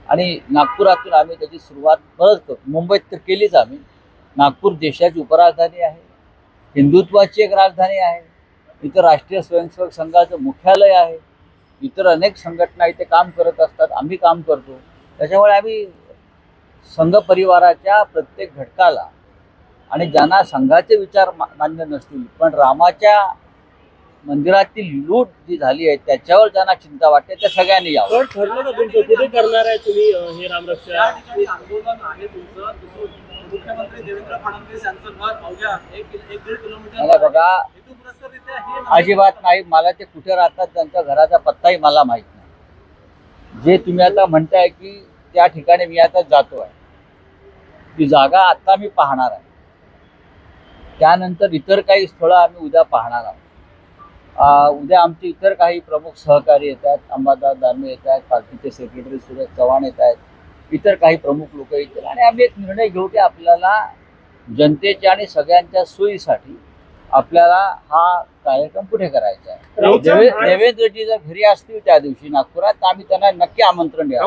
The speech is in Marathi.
आणि नागपुरातून आम्ही त्याची सुरुवात परत करतो. मुंबईत तर केलीच आम्ही. नागपूर देशाची उपराजधानी आहे, हिंदुत्वाची एक राजधानी आहे. इथं राष्ट्रीय स्वयंसेवक संघाचं मुख्यालय आहे. इतर अनेक संघटना इथे काम करत असतात, आम्ही काम करतो. त्याच्यामुळे आम्ही संघ परिवाराच्या प्रत्येक घटकाला आणि ज्यांना संघाचे विचार मान्य नसतील पण रामाच्या मंदिरातील लूट जी झाली आहे त्याच्यावर ज्यांना चिंता वाटते त्या सगळ्यांनी यावं. ठरलं का तुमचं कुठे करणार आहे तुम्ही हे रामरक्षा? या ठिकाणी आंदोलन आहे तुमचं. मुख्यमंत्री देवेंद्र फडणवीस यांचं घर अवघ्या 1-1.5 किलोमीटर मला बघा हेतुपुरस्सररित्या हे अजिबात नाही. मला ते कुठे राहतात त्यांच्या घराचा पत्ताही मला माहित नाही. जे तुम्ही आता म्हणताय की त्या ठिकाणी मी आता जातो आहे, ती जागा आता मी पाहणार आहे. त्यानंतर इतर काही स्थळं आम्ही उद्या पाहणार आहोत. उद्या आमचे इतर काही प्रमुख सहकारी येत आहेत, अंबादास दानवे येत आहेत, पार्टीचे सेक्रेटरी सुरेश चव्हाण येत आहेत, इतर काही प्रमुख लोक येतील आणि आम्ही एक निर्णय घेऊ की आपल्याला जनतेच्या आणि सगळ्यांच्या सोयीसाठी आपल्याला हा कार्यक्रम कुठे करायचा आहे. देवेंद्रजी जर घरी असतील त्या दिवशी नागपुरात तर आम्ही त्यांना नक्की आमंत्रण द्यावं.